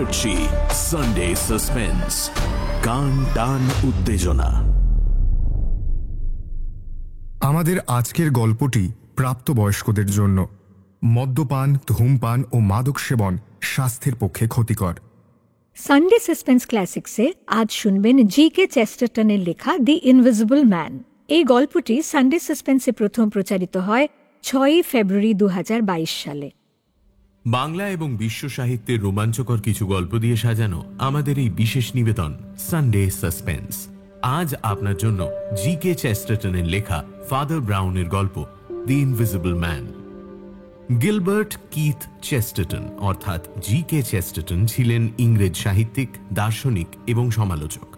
করছি Sunday suspense, কান টান উত্তেজনা। আমাদের আজকের গল্পটি প্রাপ্তবয়স্কদের জন্য। মদ্যপান, ধূমপান ও মাদক সেবন স্বাস্থ্যের পক্ষে ক্ষতিকর। সানডে সাসপেন্স ক্লাসিক্সে আজ শুনবেন জি.কে. চেস্টারটনের লেখা দি ইনভিজিবল ম্যান। এই গল্পটি সানডে সাসপেন্সে প্রথম প্রচারিত হয় 6 ফেব্রুয়ারি 2022 সালে। বাংলা এবং বিশ্ব সাহিত্যের রোমাঞ্চকর কিছু গল্প দিয়ে সাজানো আমাদের এই বিশেষ নিবেদন সানডে সাসপেন্স। আজ আপনার জন্য জি.কে. চেস্টারটনের লেখা ফাদার ব্রাউনের গল্প দি ইনভিজিবল ম্যান। গিলবার্ট কিথ চেস্টারটন অর্থাৎ জি.কে. চেস্টারটন ছিলেন ইংরেজ সাহিত্যিক, দার্শনিক এবং সমালোচক।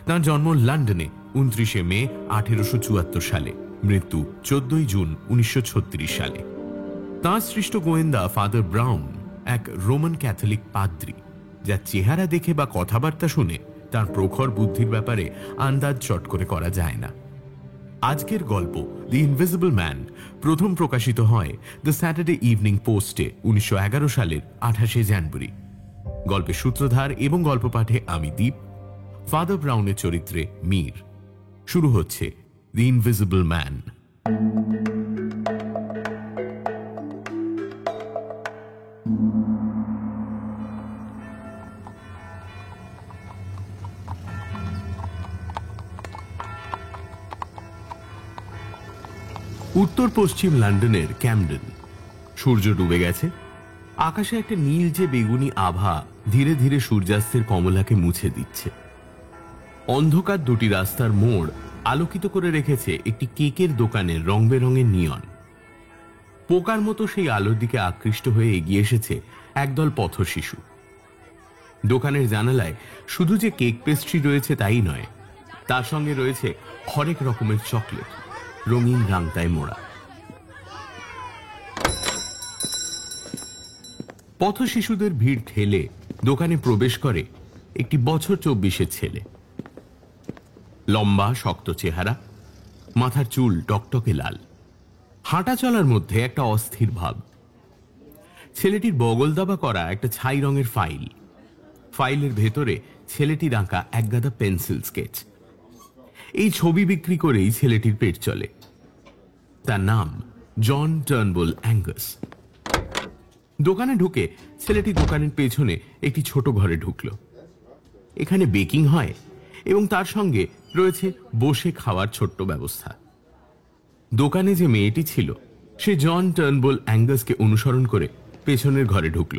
তাঁর জন্ম লন্ডনে 29 মে 1874 সালে, মৃত্যু 14 জুন 1936 সালে। তাঁর সৃষ্ট গোয়েন্দা ফাদার ব্রাউন এক রোমান ক্যাথলিক পাদ্রী, যার চেহারা দেখে বা কথাবার্তা শুনে তার প্রখর বুদ্ধির ব্যাপারে আন্দাজ চট করে করা যায় না। আজকের গল্প দি ইনভিজিবল ম্যান প্রথম প্রকাশিত হয় দ্য স্যাটারডে ইভিনিং পোস্টে 1911 সালের 28 জানুয়ারি। গল্পের সূত্রধার এবং গল্প পাঠে আমি দীপ, ফাদার ব্রাউনের চরিত্রে মীর। শুরু হচ্ছে দি ইনভিজিবল ম্যান। উত্তর পশ্চিম লন্ডনের ক্যামডেন। সূর্য ডুবে গেছে, আকাশে একটা নীলচে বেগুনি আভা ধীরে ধীরে সূর্যাস্তের কমলাকে মুছে দিচ্ছে। অন্ধকার দুটি রাস্তার মোড় আলোকিত করে রেখেছে একটি কেকের দোকানের রং বেরঙের নিয়ন। পোকার মতো সেই আলোর দিকে আকৃষ্ট হয়ে এগিয়ে এসেছে একদল পথশিশু। দোকানের জানালায় শুধু যে কেক পেস্ট্রি রয়েছে তাই নয়, তার সঙ্গে রয়েছে হরেক রকমের চকলেট, রঙিন রাংতায় মোড়া। পথ শিশুদের ভিড় ঠেলে দোকানে প্রবেশ করে একটি বছর 24-এর ছেলে। লম্বা শক্ত চেহারা, মাথার চুল টকটকে লাল, হাঁটা চলার মধ্যে একটা অস্থির ভাব। ছেলেটির বগল দাবা করা একটা ছাই রঙের ফাইল, ফাইলের ভেতরে ছেলেটির আঁকা একগাদা পেন্সিল স্কেচ। এই ছবি বিক্রি করেই ছেলেটির পেট চলে। তার নাম জন টার্নবুল অ্যাঙ্গাস। দোকানে ঢুকে ছেলেটি দোকানের পেছনে একটি ছোট ঘরে ঢুকল। এখানে বেকিং হয় এবং তার সঙ্গে রয়েছে বসে খাওয়ার ছোট্ট ব্যবস্থা। দোকানে যে মেয়েটি ছিল সে জন টার্নবুল অ্যাঙ্গাসকে অনুসরণ করে পেছনের ঘরে ঢুকল।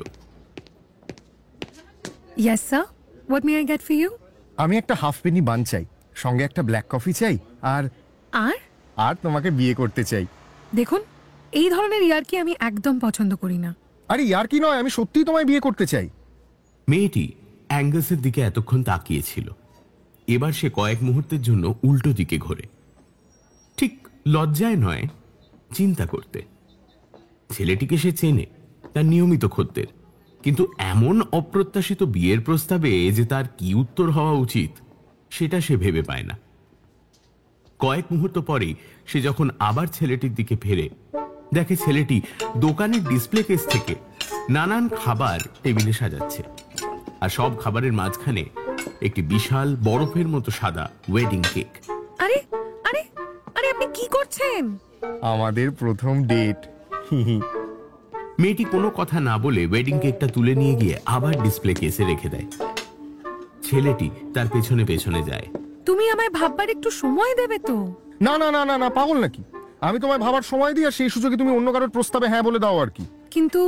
Yes sir, what may I get for you? আমি একটা হাফ পেনি বান চাই, সঙ্গে একটা ব্ল্যাক কফি চাই, আর আর আর তোমাকে বিয়ে করতে চাই। দেখুন, এই ধরনের ইয়ার্কি আমি একদম পছন্দ করি না। আরে ইয়ার্কি নয়, আমি সত্যিই তোমায় বিয়ে করতে চাই। মেয়েটি অ্যাঙ্গাসের দিকে এতক্ষণ তাকিয়েছিল। এবার সে কয়েক মুহূর্তের জন্য উল্টো দিকে ঘোরে, ঠিক লজ্জায় নয়, চিন্তা করতে। ছেলেটিকে সে চেনে, তার নিয়মিত খদ্দের, কিন্তু এমন অপ্রত্যাশিত বিয়ের প্রস্তাবে যে তার কি উত্তর হওয়া উচিত সেটা সে ভেবে পায় না। কয়েক মুহূর্ত পরেই সে যখন আবার ছেলেটির দিকে ফেরে, দেখে ছেলেটি দোকানের ডিসপ্লে কেস থেকে নানান খাবার টেবিলে সাজাচ্ছে, আর সব খাবারের মাঝখানে একটি বিশাল বরফের মতো সাদা ওয়েডিং কেক। আরে আরে আরে আপনি কি করছেন? আমাদের প্রথম ডেট। মেয়েটি কোনো কথা না বলে ওয়েডিং কেকটা তুলে নিয়ে গিয়ে আবার ডিসপ্লে কেসে রেখে দেয়। ছেলেটি তার পেছনে পেছনে যায়। তুমি আমায় ভাববার একটু সময় দেবে তো? না না না না না, পাগল নাকি? আমি তোমায় ভাবার সময় দিই, আর সেই সুযোগে তুমি অন্য কারোর প্রস্তাবে হ্যাঁ বলে দাও আর কি। কিন্তু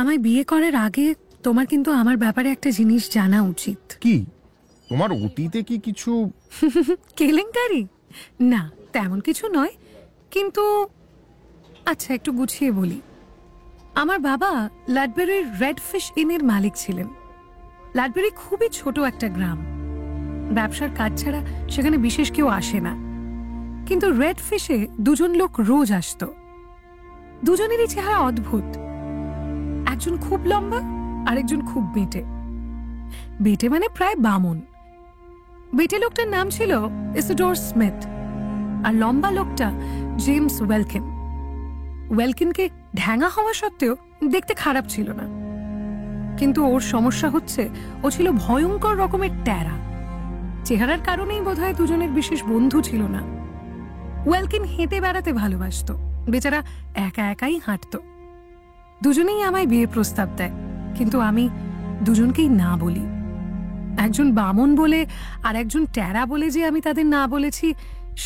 আমায় বিয়ে করার আগে তোমার কিন্তু আমার ব্যাপারে একটা জিনিস জানা উচিত। কি? তোমার অতীতে কি কিছু কেলেঙ্কারি? না, তেমন কিছু নয়, কিন্তু আচ্ছা একটু গুছিয়ে বলি। আমার বাবা লাডবেরির রেড ফিশ ইনের মালিক ছিলেন। লাডবেরি খুবই ছোট একটা গ্রাম, ব্যবসার কাজ ছাড়া সেখানে বিশেষ কেউ আসে না। কিন্তু রেড ফিশে দুজন লোক রোজ আসতো। দুজনেরই চেহারা অদ্ভুত, একজন খুব লম্বা, আরেকজন খুব বেঁটে। বেঁটে মানে প্রায় বামন। বেঁটে লোকটার নাম ছিল ইসিডোর স্মিথ, আর লম্বা লোকটা জেমস ওয়েলকিন। ওয়েলকিনকে ঢ্যাঙা হওয়া সত্ত্বেও দেখতে খারাপ ছিল না। কিন্তু ওর সমস্যা হচ্ছে ও ছিল ভয়ঙ্কর রকমের ট্যারা। চেহারার কারণেই বোধহয় দুজনের বিশেষ বন্ধু ছিল না। ওয়েলকিন হেঁটে বেড়াতে ভালোবাসতো, বেচারা একা একাই হাঁটতো। দুজনেই আমায় বিয়ে প্রস্তাব দেয়, কিন্তু আমি দুজনকেই না বলি। একজন বামন বলে আর একজন ট্যারা বলে যে আমি তাদের না বলেছি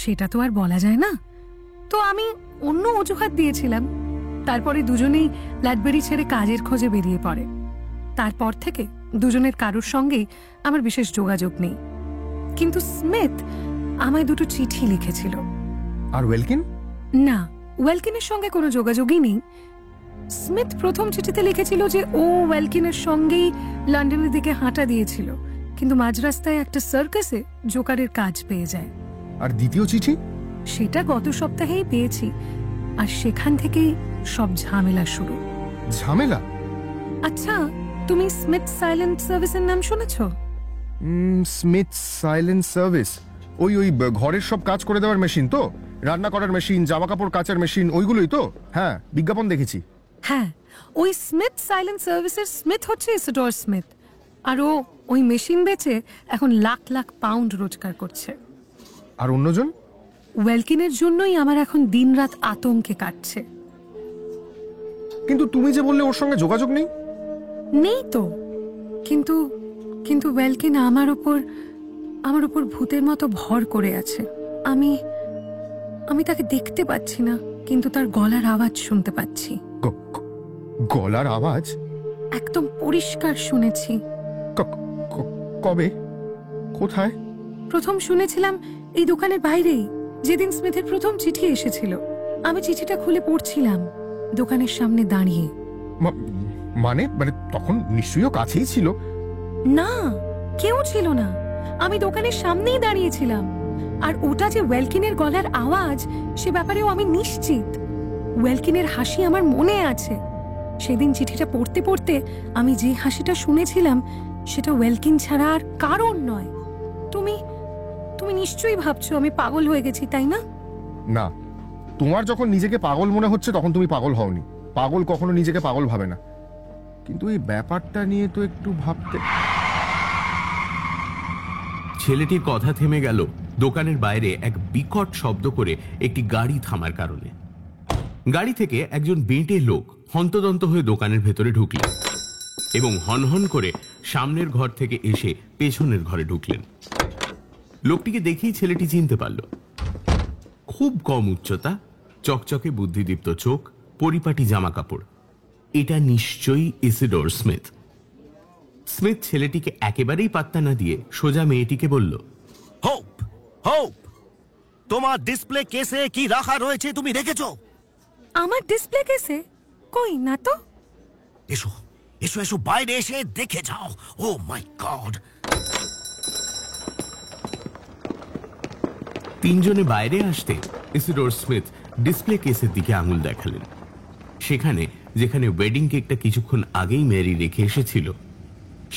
সেটা তো আর বলা যায় না। তো আমি অন্য অজুহাত দিয়েছিলাম। তারপরে দুজনেই ল্যাডবেরি ছেড়ে কাজের খোঁজে বেরিয়ে পড়ে। তারপর থেকে দুজনের কারোর সঙ্গেই আমার বিশেষ যোগাযোগ নেই। কিন্তু স্মিথ আমায় দুটো চিঠি লিখেছিল। আর ওয়েলকিন? না, ওয়েলকিনের সঙ্গে কোনো যোগাযোগই নেই। স্মিথ প্রথম চিঠিতে লিখেছিল যে ও ওয়েলকিনের সঙ্গেই লন্ডনের দিকে হাঁটা দিয়েছিল, কিন্তু মাঝ রাস্তায় একটা সার্কাসে জোকারের কাজ পেয়ে যায়। আর দ্বিতীয় চিঠি? সেটা গত সপ্তাহেই পেয়েছি, আর সেখান থেকেই সব ঝামেলা শুরু। ঝামেলা? আচ্ছা, তুমি স্মিথ সাইলেন্ট সার্ভিসের নাম শুনেছো? স্মিথ সাইলেন্ট সার্ভিস ওই ঘরের সব কাজ করে দেওয়ার মেশিন তো? রান্না করার মেশিন, জামা কাপড় কাচার মেশিন, ওইগুলোই তো? হ্যাঁ, বিজ্ঞাপন দেখেছি। হ্যাঁ, ওই স্মিথ সাইলেন্ট সার্ভিসের স্মিথ হচ্ছে ইসিডোর স্মিথ, আর ও ওই মেশিন বেচে এখন লাখ লাখ পাউন্ড রোজগার করছে। আর অন্যজন? ওয়েলকিনের জন্যই আমার এখন দিনরাত আতঙ্কে কাটছে। কিন্তু তুমি যে বললে ওর সঙ্গে যোগাযোগ নেই। নেই তো, কিন্তু কিন্তু ওয়েলকিন আমার উপর ভূতের মতো ভর করে আছে। আমি আমি তাকে দেখতে পাচ্ছি না, কিন্তু তার গলার আওয়াজ শুনতে পাচ্ছি। গলার আওয়াজ? একদম পরিষ্কার শুনেছি। কবে? কোথায়? প্রথম শুনেছিলাম এই দোকানের বাইরেই, যেদিন স্মিথের প্রথম চিঠি এসেছিল। আমি চিঠিটা খুলে পড়ছিলাম দোকানের সামনে দাঁড়িয়ে। মানে মানে তখন নিশ্চয়ই কাছেই ছিল। না, কেউ ছিল না, আমি দোকানের সামনেই দাঁড়িয়েছিলাম। আর ওটা যে ওয়েলকিনের গলার আওয়াজ সে ব্যাপারেও আমি নিশ্চিত। ওয়েলকিনের হাসি আমার মনে আছে। সেদিন চিঠিটা পড়তে পড়তে আমি যে হাসিটা শুনেছিলাম সেটা ওয়েলকিন ছাড়া আর কারণ নয়। তুমি তুমি নিশ্চয়ই ভাবছো আমি পাগল হয়ে গেছি, তাই না? না, তোমার যখন নিজেকে পাগল মনে হচ্ছে তখন তুমি পাগল হওনি। পাগল কখনো নিজেকে পাগল ভাবে না। কিন্তু এই ব্যাপারটা নিয়ে তো একটু ভাবতে। ছেলেটির কথা থেমে গেল দোকানের বাইরে এক বিকট শব্দ করে একটি গাড়ি থামার কারণে। গাড়ি থেকে একজন বেঁটে লোক হন্তদন্ত হয়ে দোকানের ভেতরে ঢুকলেন এবং হনহন করে সামনের ঘর থেকে এসে পেছনের ঘরে ঢুকলেন। লোকটিকে দেখেই ছেলেটি চিনতে পারল। খুব কম উচ্চতা, চকচকে বুদ্ধিদীপ্ত চোখ, পরিপাটি জামা কাপড়। এটা নিশ্চয়ই ইসিডোর স্মিথ। স্মিথ ছেলেটিকে একেবারেই পাত্তা না দিয়ে সোজা মেয়েটিকে বলল, হোপ, হোপ, তোমার ডিসপ্লে কেসে কি রাখা রয়েছে তুমি দেখেছো? আমার ডিসপ্লে কেসে? কই না তো। এসো এসো এসো, বাইরে এসে দেখে যাও। ও মাই গড! তিনজনে বাইরে আসতে ইসিডোর স্মিথ ডিসপ্লে কেসের দিকে আঙুল দেখালেন। সেখানে, যেখানে ওয়েডিং কেকটা কিছুক্ষণ আগেই মেরি রেখে এসেছিল,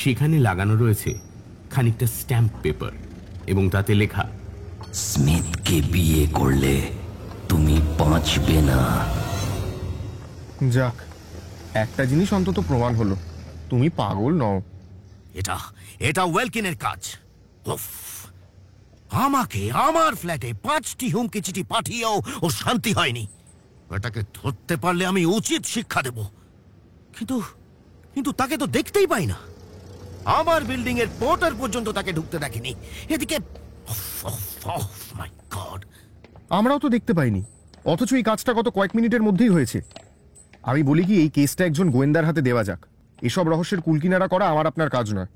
সেখানে লাগানো রয়েছে খানিকটা স্ট্যাম্প পেপার এবং তাতে লেখা, স্মিথকে বিয়ে করলে তুমি বাঁচবে না। যাক, একটা জিনিস অন্তত প্রমাণ হলো, তুমি পাগল নও। এটা এটা ওয়েলকিনের কাজ। উফ, আমাকে আমার ফ্ল্যাটে 5টি হুমকি চিঠি পাঠিয়েও ও শান্তি হয়নি। এটাকে ধরতে পারলে আমি উচিত শিক্ষা দেব। কিন্তু কিন্তু তাকে তো দেখতেই পাই না। আমার বিল্ডিং এর পোর্টার পর্যন্ত তাকে ঢুকতে দেখেনি। এদিকে মাই গড, আমরাও তো দেখতে পাইনি, অথচ এই কাজটা গত কয়েক মিনিটের মধ্যেই হয়েছে। আমি বলি কি, এই কেসটা একজন গোয়েন্দার হাতে দেওয়া যাক। এসব রহস্যের কুলকিনারা করা আমার আপনার কাজ নয়।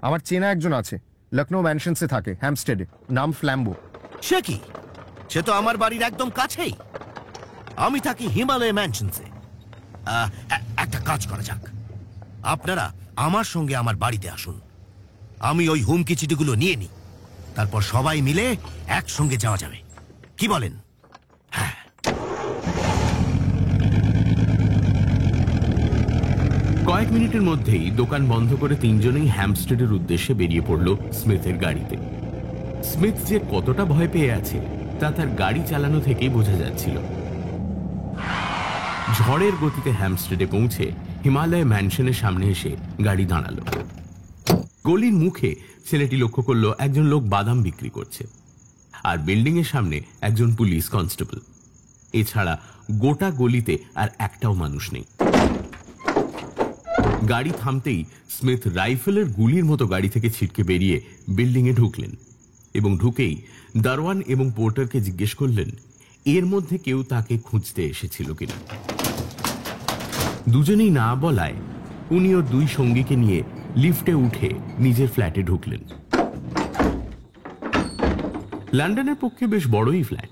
আমার চেনা একজন আছে, লখনৌ ম্যানশনসে থাকে, হ্যামস্টেডে, নাম ফ্ল্যাম্বো। সে কি? সে তো আমার বাড়ির একদম কাছেই। আমি থাকি হিমালয় ম্যানশনসে। একটা কাজ করা যাক, আপনারা আমার সঙ্গে আমার বাড়িতে আসুন। আমি ওই হুমকি চিঠিগুলো নিয়ে নিই, তারপর সবাই মিলে একসঙ্গে যাওয়া যাবে। কি বলেন? হ্যাঁ। কয়েক মিনিটের মধ্যেই দোকান বন্ধ করে তিনজনেই হ্যামস্টেডের উদ্দেশ্যে বেরিয়ে পড়ল স্মিথের গাড়িতে। স্মিথ যে কতটা ভয় পেয়ে আছে তা তার গাড়ি চালানো থেকেই বোঝা যাচ্ছিল। ঝড়ের গতিতে হ্যামস্টেডে পৌঁছে হিমালয় ম্যানশনের সামনে এসে গাড়ি দাঁড়ালো। গলির মুখে ছেলেটি লক্ষ্য করলো একজন লোক বাদাম বিক্রি করছে, আর বিল্ডিং এর সামনে একজন পুলিশ কনস্টেবল। এছাড়া গোটা গলিতে আর একটাও মানুষ নেই। গাড়ি থামতেই স্মিথ রাইফেলের গুলির মতো গাড়ি থেকে ছিটকে বেরিয়ে বিল্ডিং এ ঢুকলেন, এবং ঢুকেই দারোয়ান এবং পোর্টারকে জিজ্ঞেস করলেন এর মধ্যে কেউ তাকে খুঁজতে এসেছিল কিনা। দুজনেই না বলায় উনি ওর দুই সঙ্গীকে নিয়ে লিফটে উঠে নিজের ফ্ল্যাটে ঢুকলেন। লন্ডনের পক্ষে বেশ বড়ই ফ্ল্যাট।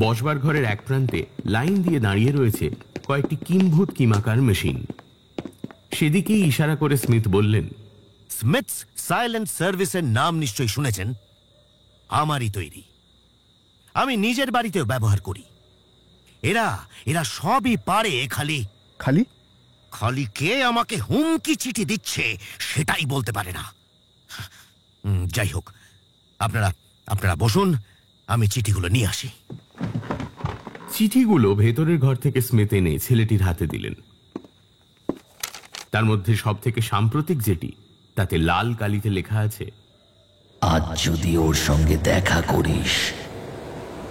বসবার ঘরের এক প্রান্তে লাইন দিয়ে দাঁড়িয়ে রয়েছে কয়েকটি কিম্ভূত কিমাকার মেশিন। সেদিকেই ইশারা করে স্মিথ বললেন, স্মিথস সাইলেন্ট সার্ভিসের নাম নিশ্চয়ই শুনেছেন। আমারই তৈরি, আমি নিজের বাড়িতেও ব্যবহার করি। এরা এরা সবই পারে, খালি খালি খালি কে আমাকে হুমকি চিঠি দিচ্ছে সেটাই বলতে পারে না। যাই হোক, আপনারা আপনারা বসুন, আমি চিঠিগুলো নিয়ে আসি। চিঠিগুলো ভেতরের ঘর থেকে স্মিথ এনে ছেলেটির হাতে দিলেন। তার মধ্যে সব থেকে সাম্প্রতিক যেটি, তাতে লাল কালিতে লেখা আছে, আজ যদি ওর সঙ্গে দেখা করিস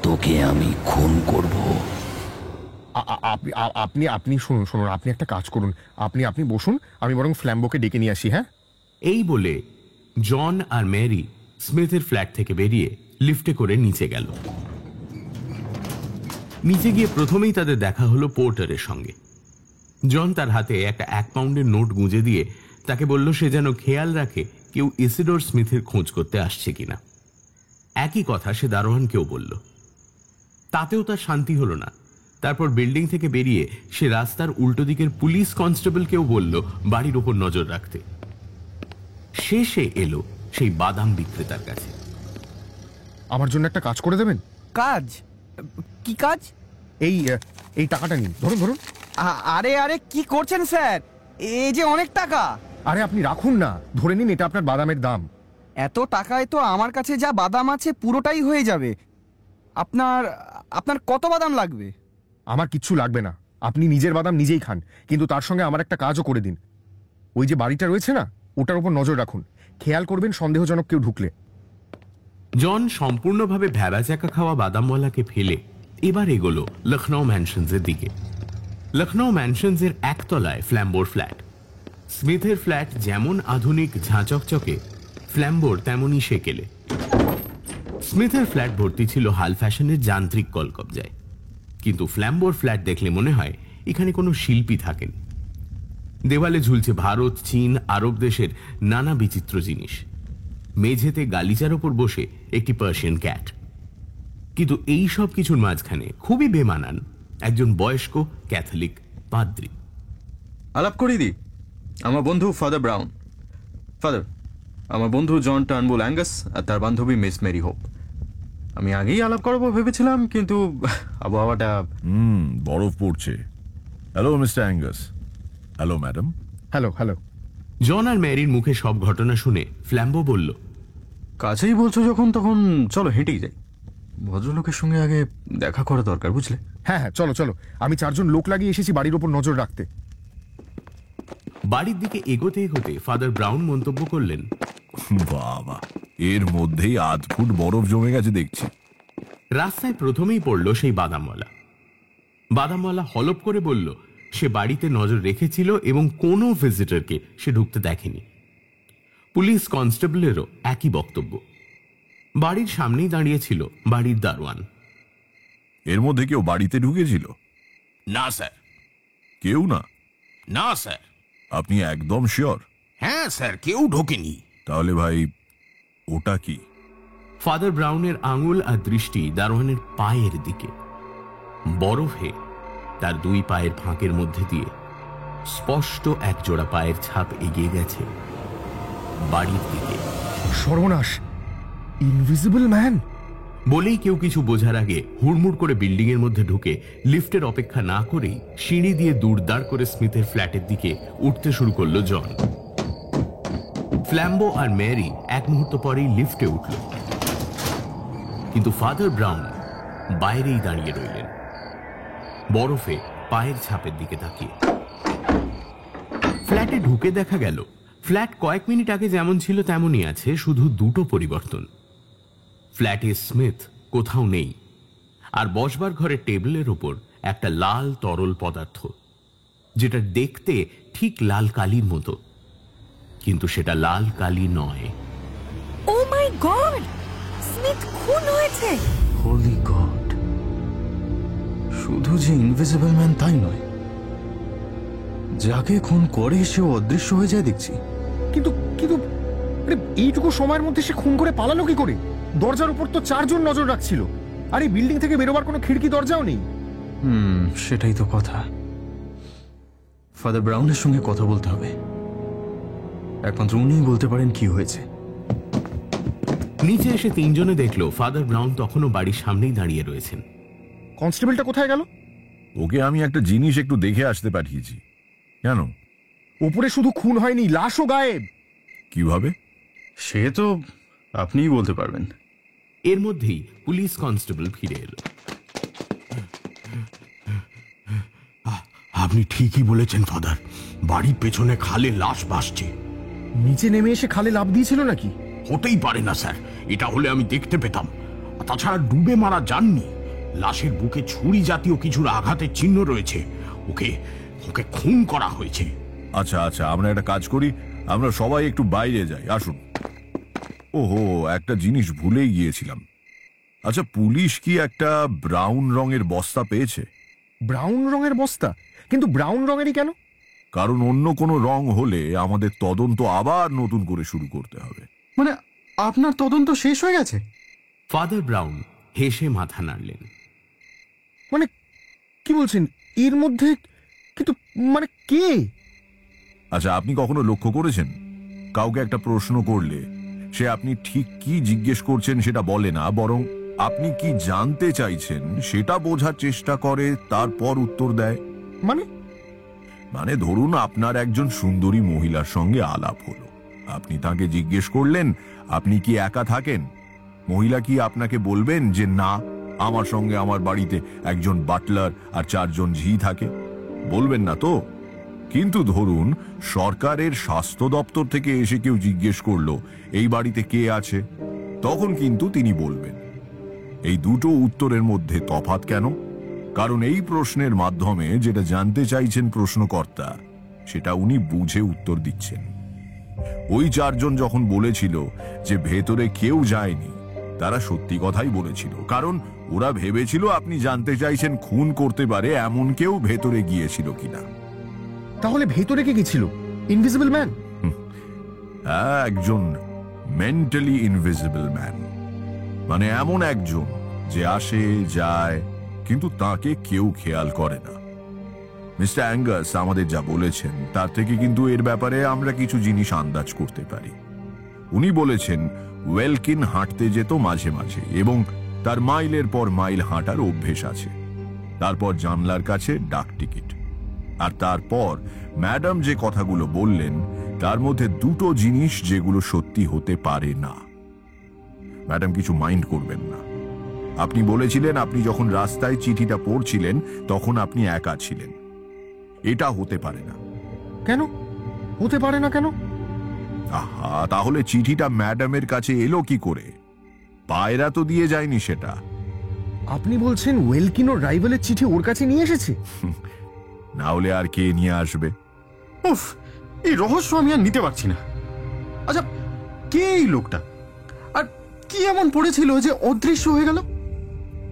তোকে আমি খুন করব। আপনি আপনি শুনুন শুনুন, আপনি একটা কাজ করুন, আপনি বসুন, আমি বরং ফ্ল্যাম্বোকে ডেকে নিয়ে আসি। হ্যাঁ, এই বলে জন আর মেরি স্মিথের ফ্ল্যাট থেকে বেরিয়ে লিফটে করে নিচে গেল। নিচে গিয়ে প্রথমেই তাদের দেখা হলো পোর্টারের সঙ্গে। জন তার হাতে একটা 1 পাউন্ডের নোট গুঁজে দিয়ে তাকে বলল সে যেন খেয়াল রাখে কেউ ইসিডোর স্মিথের খোঁজ করতে আসছে কিনা। একই কথা সে দারোয়ানকেও বলল। তাতেও তার শান্তি হলো না। তারপর বিল্ডিং থেকে বেরিয়ে সে রাস্তার উল্টো দিকের পুলিশ কনস্টেবলকেও বলল বাড়ির ওপর নজর রাখতে। শেষে এলো সেই বাদাম বিক্রেতার কাছে। আমার জন্য একটা কাজ করে দেবেন? কাজ? কি কাজ? এই টাকাটা নিন, ধরুন ধরুন। আরে আরে কি করছেন স্যার, এই যে অনেক টাকা। আরে আপনি রাখুন না, ধরে নিন, এটা আপনার বাদামের দাম। এত টাকায় তো আমার কাছে যা বাদাম আছে পুরোটাই হয়ে যাবে। আপনার আপনার কত বাদাম লাগবে? আমার কিচ্ছু লাগবে না, আপনি নিজের বাদাম নিজেই খান, কিন্তু তার সঙ্গে আমার একটা কাজও করে দিন। ওই যে বাড়িটা রয়েছে না, ওটার উপর নজর রাখুন, খেয়াল করবেন সন্দেহজনক কেউ ঢুকলে। জন সম্পূর্ণভাবে ভেড়াচাকা খাওয়া বাদামওয়ালাকে ফেলে এবার এগোলো লখনৌ ম্যানশনসের দিকে। লখনৌ ম্যানশনসের একতলায় ফ্ল্যাম্বোর ফ্ল্যাট। স্মিথের ফ্ল্যাট যেমন আধুনিক ঝাঁচকচকে, ফ্ল্যাম্বোর তেমনই সেকেলে। স্মিথের ফ্ল্যাট ভর্তি ছিল হাল ফ্যাশনের যান্ত্রিক কলকবজায়, কিন্তু ফ্ল্যাম্বোর ফ্ল্যাট দেখলে মনে হয় এখানে কোনো শিল্পী থাকেন। দেওয়ালে ঝুলছে ভারত, চীন, আরব দেশের নানা বিচিত্র জিনিস। মেঝেতে গালিচার ওপর বসে একটি পার্সিয়ান ক্যাট। কিন্তু এই সব কিছুর মাঝখানে খুবই বেমানান একজন বয়স্ক ক্যাথলিক পাদ্রী। আলাপ করি দি, আমার বন্ধু ফাদার ব্রাউন। ফাদার, আমার বন্ধু জন টার্নবুল অ্যাঙ্গাস আর তার বান্ধবী মিস মেরি হোপ। আমি আগেই আলাপ করবো ভেবেছিলাম, কিন্তু আবহাওয়াটা। বরফ পড়ছে। Hello mister Angus. Hello madam. Hello hello. John আর ম্যারির মুখে সব ঘটনা শুনে ফ্ল্যাম্বো বলল, কাছেই বলছো যখন তখন চলো হেঁটেই যাই। ভদ্রলোকের সঙ্গে আগে দেখা করা দরকার, বুঝলে? হ্যাঁ হ্যাঁ, চলো চলো, আমি 4 জন লোক লাগিয়ে এসেছি বাড়ির ওপর নজর রাখতে। বাড়ির দিকে এগোতে এগোতে ফাদার ব্রাউন মন্তব্য করলেন, বাবা, এর মধ্যেই 8 ফুট বরফ জমে গেছে দেখছি। রাস্তায় প্রথমেই পড়ল সেই বাদামওয়ালা। বাদামওয়ালা হলপ করে বলল সে বাড়িতে নজর রেখেছিল এবং কোনো ভিজিটরকে সে ঢুকতে দেখেনি। পুলিশ কনস্টেবলেরও একই বক্তব্য। বাড়ির সামনেই দাঁড়িয়েছিল বাড়ির দারোয়ান। এর মধ্যে কেউ বাড়িতে ঢুকেছিল? না স্যার। কেউ না? না স্যার। আপনি একদম শিওর? হ্যাঁ স্যার, কেউ ঢোকেনি। তাহলে ভাই ওটা কি? ফাদার ব্রাউনের আঙুল আর দৃষ্টি দারোয়ানের পায়ের দিকে। বরফে তার 2 পায়ের ফাঁকের মধ্যে দিয়ে স্পষ্ট এক জোড়া পায়ের ছাপ এগিয়ে গেছে বাড়ির দিকে। সর্বনাশ, ইনভিজিবল ম্যান! বলেই কেউ কিছু বোঝার আগে হুড়মুড় করে বিল্ডিং এর মধ্যে ঢুকে লিফটের অপেক্ষা না করেই সিঁড়ি দিয়ে দুড়দাড় করে স্মিথের ফ্ল্যাটের দিকে উঠতে শুরু করলো জন। ফ্ল্যাম্বো আর মেরি এক মুহূর্ত পরেই লিফটে উঠল, কিন্তু ফাদার ব্রাউন বাইরেই দাঁড়িয়ে রইলেন, বরফে পায়ের ছাপের দিকে তাকিয়ে। ফ্ল্যাটে ঢুকে দেখা গেল ফ্ল্যাট কয়েক মিনিট আগে যেমন ছিল তেমনই আছে, শুধু দুটো পরিবর্তন। ফ্ল্যাটে স্মিথ কোথাও নেই, আর বসবার ঘরের টেবিলের ওপর একটা লাল তরল পদার্থ, যেটা দেখতে ঠিক লাল কালির মতো, কিন্তু সেটা লাল কালি নয়। ও মাই গড, স্মিথ খুন হয়েছে। হোলি গড, শুধু যে ইনভিজিবল ম্যান তাই নয়, যাকে খুন করে সেও অদৃশ্য হয়ে যায় দেখছি। কিন্তু কিন্তু আরে এইটুকু সময়ের মধ্যে সে খুন করে পালালো কি করে? দরজার উপর তো 4 জন নজর রাখছিল, আর এই বিল্ডিং থেকে বেরোবার কোনো খিড়কি দরজাও নেই। সেটাই তো কথা। ফাদার ব্রাউনের সঙ্গে কথা বলতে হবে, একমাত্র উনিই বলতে পারেন কি হয়েছে। নিচে এসে তিনজনে দেখলো ফাদার ব্রাউন তখনও বাড়ির সামনেই দাঁড়িয়ে রয়েছেন। কনস্টেবলটা কোথায় গেল? ওকে আমি একটা জিনিস একটু দেখে আসতে পাঠিয়েছি। কেন? উপরে শুধু খুন হয়নি, লাশও গায়েব। কিভাবে? সে তো আপনিই বলতে পারবেন। এর মধ্যেই পুলিশ কনস্টেবল ফিরে এলো। আপনি ঠিকই বলেছেন ফাদার, বাড়ির পেছনে খালে লাশ ভাসছে। নিচে নেমে এসে খালে লাফ দিয়েছিল নাকি? হতেই পারে না স্যার, এটা হলে আমি দেখতে পেতাম। তাছাড়া ডুবে মারা যাননি, লাশের বুকে ছুরি জাতীয় কিছুর আঘাতের চিহ্ন রয়েছে। ওকে ওকে খুন করা হয়েছে। আচ্ছা আচ্ছা, আমরা একটা কাজ করি, আমরা সবাই একটু বাইরে যাই, আসুন। ওহো, একটা জিনিস ভুলেই গিয়েছিলাম। আচ্ছা, পুলিশ কি একটা ব্রাউন রঙের বস্তা পেয়েছে? ব্রাউন রঙের বস্তা? কিন্তু ব্রাউন রঙেরই কেন? কারণ অন্য কোনো রং হলে আমাদের তদন্ত আবার নতুন করে শুরু করতে হবে। মানে আপনার তদন্ত শেষ হয়ে গেছে? ফাদার ব্রাউন হেসে মাথা নাড়লেন। মানে কি বলছেন? এর মধ্যে কিন্তু মানে কে? আচ্ছা, আপনি কখনো লক্ষ্য করেছেন কাউকে একটা প্রশ্ন করলে সে আপনি ঠিক কি জিজ্ঞেস করছেন সেটা বলে না, বরং আপনি কি জানতে চাইছেন সেটা বোঝার চেষ্টা করে, তারপর উত্তর দেয়? মানে ধরুন আপনার একজন সুন্দরী মহিলার সঙ্গে আলাপ হলো, আপনি তাকে জিজ্ঞেস করলেন আপনি কি একা থাকেন? মহিলা কি আপনাকে বলবেন যে না, আমার সঙ্গে আমার বাড়িতে একজন বাটলার আর 4 জন ঝি থাকে? বলবেন না তো। কিন্তু ধরুন সরকারের স্বাস্থ্য দপ্তর থেকে এসে কেউ জিজ্ঞেস করলো এই বাড়িতে কে আছে, তখন কিন্তু তিনি বলবেন। এই দুটো উত্তরের মধ্যে তফাৎ কেন? কারণ এই প্রশ্নের মাধ্যমে যেটা জানতে চাইছেন প্রশ্নকর্তা, সেটা উনি বুঝে উত্তর দিচ্ছেন। ওই 4 জন যখন বলেছিল যে ভেতরে কেউ যায়নি, তারা সত্যি কথাই বলেছিল, কারণ ওরা ভেবেছিল আপনি জানতে চাইছেন খুন করতে পারে এমন কেউ ভেতরে গিয়েছিল কিনা। তাহলে ভেতরে কে গেছিল? Invisible man? একজন মেন্টালি ইনভিজিবল ম্যান, মানে এমন একজন যে আসে যায় কিন্তু তাকে কেউ খেয়াল করে না। মিস্টার অ্যাঙ্গাস আমাদের যা বলেছেন তার থেকে কিন্তু এর ব্যাপারে আমরা কিছু জিনিস আন্দাজ করতে পারি। উনি বলেছেন ওয়েলকিন হাঁটতে যেত মাঝে মাঝে এবং তার মাইলের পর মাইল হাঁটার অভ্যেস আছে। তারপর জানলার কাছে ডাক টিকিট, আর তারপর ম্যাডাম যে কথাগুলো বললেন তার মধ্যে দুটো জিনিস যেগুলো সত্যি হতে পারে না। ম্যাডাম কিছু মাইন্ড করবেন না, আপনি বলেছিলেন আপনি যখন রাস্তায় চিঠিটা পড়ছিলেন তখন আপনি একা ছিলেন। এটা হতে পারে না। কেন হতে পারে না? কেন? আহা, তাহলে চিঠিটা ম্যাডামের কাছে এলো কি করে? পায়রা তো দিয়ে যায়নি সেটা। আপনি বলছেন ওয়েলকিন ওর রাইভালের চিঠি ওর কাছে নিয়ে এসেছে? না হলে আর কে নিয়ে আসবে? উফ, এই রহস্য আমি আর নিতে পারছি না। আচ্ছা, কে এই লোকটা, আর কি এমন পড়েছিল যে অদৃশ্য হয়ে গেল?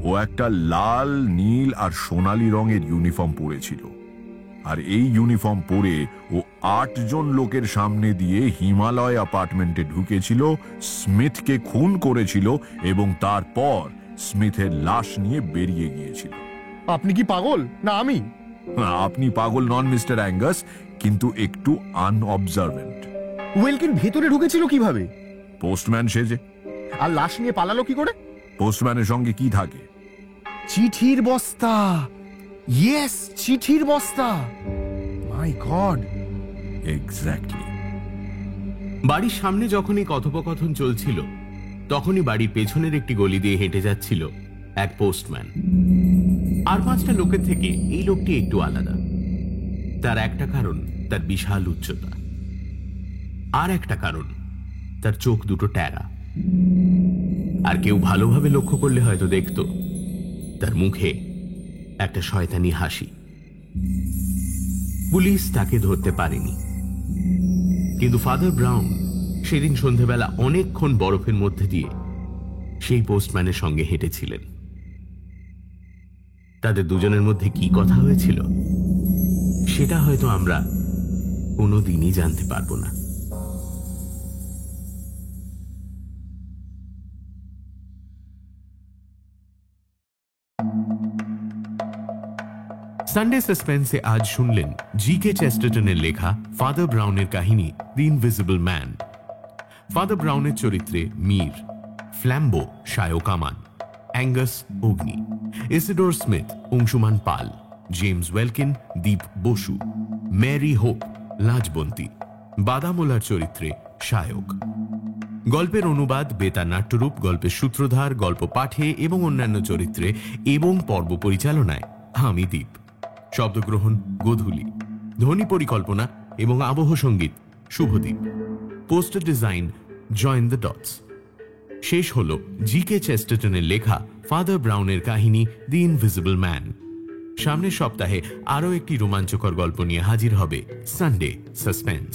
ও একটা লাল, নীল আর সোনালী রঙের ইউনিফর্ম পরেছিল, আর এই ইউনিফর্ম পরে ও 8 জন লোকের সামনে দিয়ে হিমালয় অ্যাপার্টমেন্টে ঢুকেছিল, স্মিথকে খুন করেছিল এবং তারপর স্মিথের লাশ নিয়ে বেরিয়ে গিয়েছিল। আপনি কি পাগল না আমি? আপনি পাগল নন মিস্টার অ্যাঙ্গাস, কিন্তু একটু আনঅবজারভেন্ট। ওয়েলকিন ভেতরে ঢুকেছিল কিভাবে? পোস্টম্যান সেজে। আর লাশ নিয়ে পালালো কি করে? পোস্টম্যানের সঙ্গে কি থাকে? চিঠির বস্তা। ইয়েস, চিঠির বস্তা। মাই গড, এক্স্যাক্টলি। বাড়ির সামনে যখনই কথোপকথন চলছিল তখনই বাড়ির পেছনের একটি গলি দিয়ে হেঁটে যাচ্ছিল এক পোস্টম্যান। আর 5টা লোকের থেকে এই লোকটি একটু আলাদা। তার একটা কারণ, তার বিশাল উচ্চতা, আর একটা কারণ তার চোখ দুটো ট্যারা। আর কেউ ভালোভাবে লক্ষ্য করলে হয়তো দেখত তার মুখে একটা শয়তানি হাসি। পুলিশ তাকে ধরতে পারেনি, কিন্তু ফাদার ব্রাউন সেদিন সন্ধেবেলা অনেকক্ষণ বরফের মধ্যে দিয়ে সেই পোস্টম্যানের সঙ্গে হেঁটেছিলেন। তাদের দুজনের মধ্যে কি কথা হয়েছিল সেটা হয়তো আমরা কোনোদিনই জানতে পারবো না। সানডে সাসপেন্সে আজ শুনলেন জি.কে. চেস্টারটনের লেখা ফাদার ব্রাউনের কাহিনী দি ইনভিজিবল ম্যান। ফাদার ব্রাউনের চরিত্রে মীর, ফ্ল্যাম্বো শায়ক আমান, অ্যাঙ্গাস অগ্নি, ইসিডোর স্মিথ অংশুমান পাল, জেমস ওয়েলকিন দীপ বসু, মেরি হোপ লাজবন্তী, বাদামোলার চরিত্রে শায়ক। গল্পের অনুবাদ বেতার নাট্যরূপ, গল্পের সূত্রধার, গল্প পাঠে এবং অন্যান্য চরিত্রে এবং পর্ব পরিচালনায় আমি দীপ। শব্দগ্রহণ গোধূলি, ধ্বনি পরিকল্পনা এবং আবহ সঙ্গীত Subhadeep, poster design join the dots. শেষ হল জি.কে. চেস্টারটনের লেখা ফাদার ব্রাউনের কাহিনী দি ইনভিজিবল ম্যান। সামনের সপ্তাহে আরও একটি রোমাঞ্চকর গল্প নিয়ে হাজির হবে সানডে সাসপেন্স।